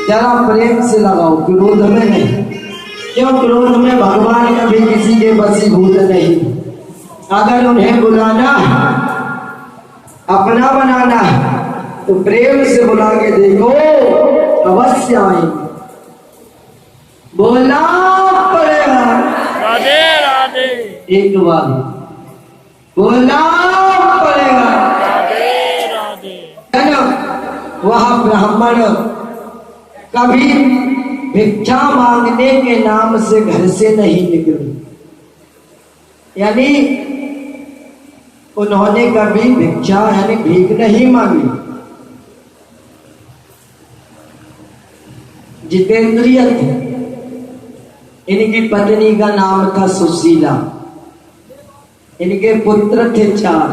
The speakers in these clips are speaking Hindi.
जरा प्रेम से लगाओ, क्रोध में नहीं। क्यों? क्रोध में भगवान कभी किसी के वशीभूत नहीं। अगर उन्हें बुलाना अपना बनाना तो प्रेम से बुला के देखो, अवश्य आएंगे। बोलना पड़ेगा राधे राधे, एक बार बोलना पड़ेगा राधे राधे। है ना। वह ब्राह्मण कभी भिक्षा मांगने के नाम से घर से नहीं निकले, यानी उन्होंने कभी भिक्षा यानी भीख नहीं मांगी। जितेंद्रिय थे। इनकी पत्नी का नाम था सुशीला। इनके पुत्र थे 4।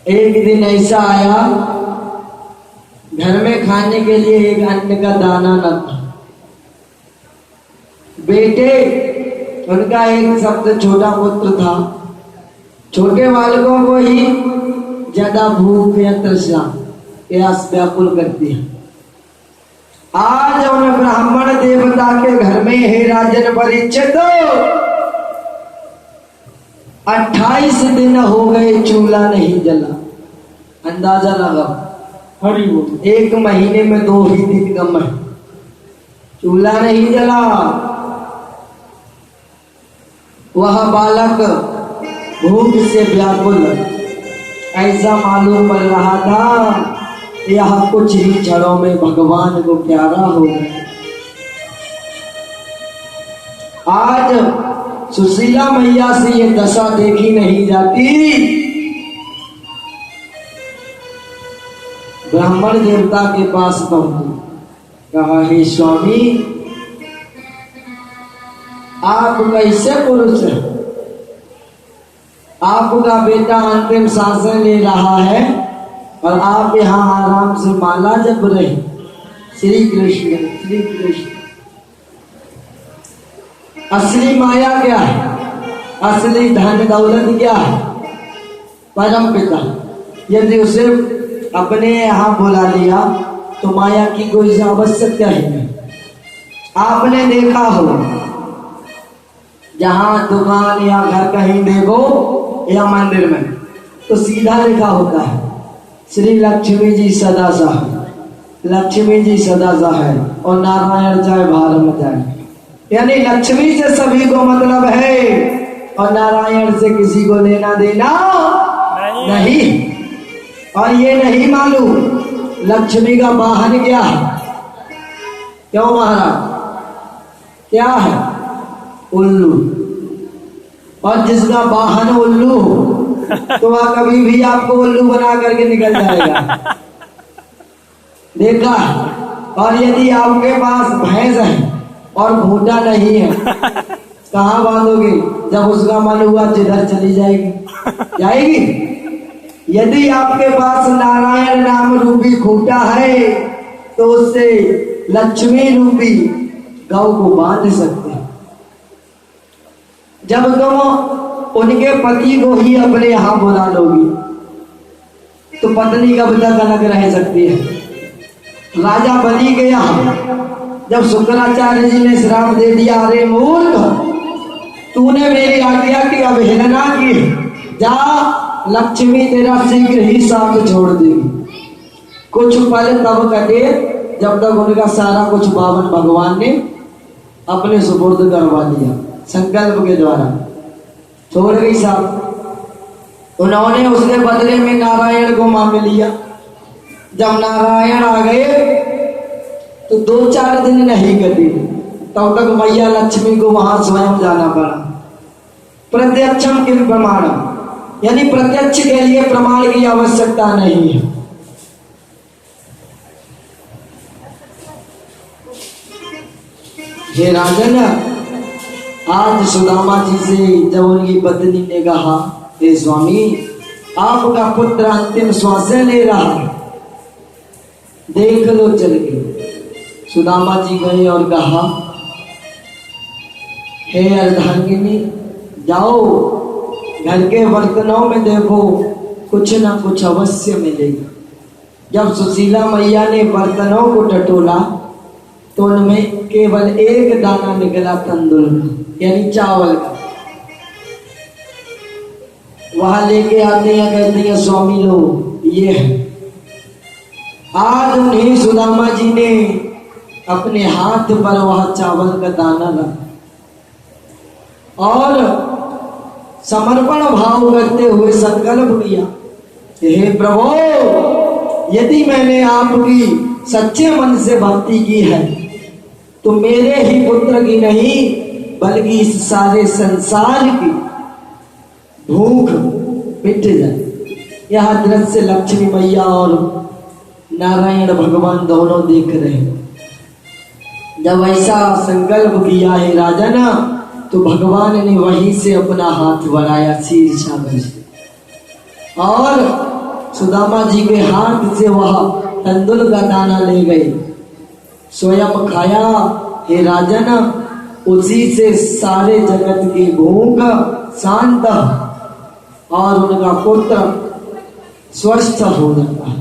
एक दिन ऐसा आया, घर में खाने के लिए एक अन्न का दाना न था। बेटे, उनका एक सबसे छोटा पुत्र था। छोटे बालकों को ही ज्यादा भूख या तृष्णा प्यास व्याकुल करती है। आज उन ब्राह्मण देवता के घर में, हे राजन परीक्षित, 28 दिन हो गए चूल्हा नहीं जला। अंदाजा लगा, हरी वो 1 महीने में 2 ही दिन कम है, चूल्हा नहीं जला। वह बालक भूख से व्याकुल ऐसा मालूम पड़ रहा था, यह कुछ ही क्षणों में भगवान को प्यारा हो गया। आज सुशीला मैया से ये दशा देखी नहीं जाती। ब्राह्मण देवता के पास पहुंची, कहा, हे स्वामी, आप कैसे पुरुष हैं? आपका बेटा अंतिम सांसें ले रहा है और आप यहाँ आराम से माला जप रहे। श्री कृष्ण श्री कृष्ण। असली माया क्या है? असली धन दौलत क्या है? परम पिता। यदि उसे अपने यहाँ बुला लिया तो माया की कोई आवश्यकता ही नहीं। आपने देखा हो, जहां दुकान या घर कहीं देखो या मंदिर में, तो सीधा लिखा होता है, श्री लक्ष्मी जी सदा सहाय, लक्ष्मी जी सदा सहाय, और नारायण जाए भारम जाए। यानी लक्ष्मी से सभी को मतलब है और नारायण से किसी को लेना देना नहीं। और ये नहीं मालूम लक्ष्मी का वाहन क्या है। क्यों महाराज? क्या है? उल्लू। और जिसका वाहन उल्लू तो वह कभी भी आपको उल्लू बना करके निकल जाएगा। देखा? और यदि आपके पास भैंस है और घोटा नहीं है, कहाँ बांधोगे? जब उसका मन हुआ जिधर चली जाएगी, जाएगी। यदि आपके पास नारायण नाम रूपी खूंटा है तो उससे लक्ष्मी रूपी गौ को बांध सकते हैं। जब तुम उनके पति को ही अपने यहाँ बुला लोगी तो पत्नी कब तक अलग रह सकती है? राजा बलि गया, जब शुक्राचार्य जी ने श्राप दे दिया, अरे मूर्ख, तूने मेरी आज्ञा की अवहेलना की, जा, लक्ष्मी तेरा शीघ्र ही साथ छोड़ देगी। कुछ पल तब कटे जब तक उनका सारा कुछ बावन भगवान ने अपने सुपुर्द करवा दिया, संकल्प के द्वारा छोड़ गई साथ। उन्होंने उसके बदले में नारायण को मांग लिया। जब नारायण आ गए तो 2-4 दिन नहीं कटे, तब तक मैया लक्ष्मी को वहां स्वयं जाना पड़ा। प्रत्यक्षम के प्रमाण, यानी प्रत्यक्ष के लिए प्रमाण की आवश्यकता नहीं है। हे राजन, आज सुदामा जी से जब उनकी पत्नी ने कहा, हे स्वामी, आपका पुत्र अंतिम श्वासें ले रहा है, देख लो चल के। सुदामा जी गए और कहा, हे अर्धांगिनी, जाओ घर के बर्तनों में देखो, कुछ ना कुछ अवश्य मिलेगा। जब सुशीला मैया ने बर्तनों को टटोला तो उनमें केवल एक दाना निकला तंदुर का, यानी चावल का। वहां लेके आते हैं, कहते हैं स्वामी लो ये है। आज उन्हीं सुदामा जी ने अपने हाथ पर वह चावल का दाना रखा और समर्पण भाव करते हुए संकल्प किया, हे प्रभु, यदि मैंने आपकी सच्चे मन से भक्ति की है तो मेरे ही पुत्र की नहीं बल्कि इस सारे संसार की भूख मिट जाए। यह दृश्य लक्ष्मी मैया और नारायण भगवान दोनों देख रहे हैं। जब ऐसा संकल्प किया है राजा ना, तो भगवान ने वहीं से अपना हाथ बढ़ाया शीर छागर से और सुदामा जी के हाथ से वह तंदुल का दाना ले गए, स्वयं खाया। हे राजन, उसी से सारे जगत की भूख शांत और उनका पुत्र स्वस्थ हो जाता है।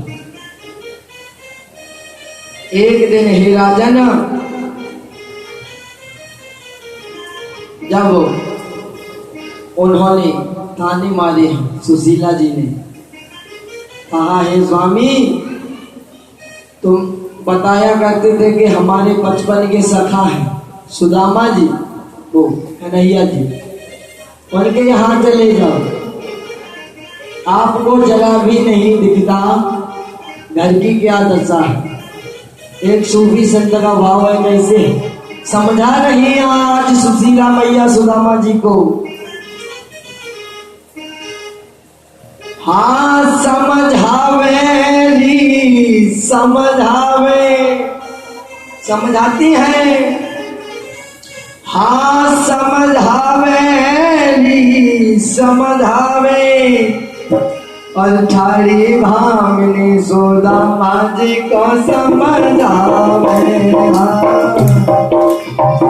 एक दिन हे राजन, जब उन्होंने ताने मारे सुशीला जी ने कहा, हे स्वामी, तुम बताया करते थे कि हमारे बचपन के सखा हैं सुदामा जी, वो कन्हैया जी, उनके यहाँ चले जाओ, आपको जगह भी नहीं दिखता, घर की क्या दशा है। एक सूफी संत का भाव है, कैसे समझा रही है आज सुशीला मैया सुदामा जी को। हाँ समझावेली, समझावे, समझाती है। हाँ समझावेली, समझावे, और ठाड़ी भांगनी सुदामा जी को समझावे।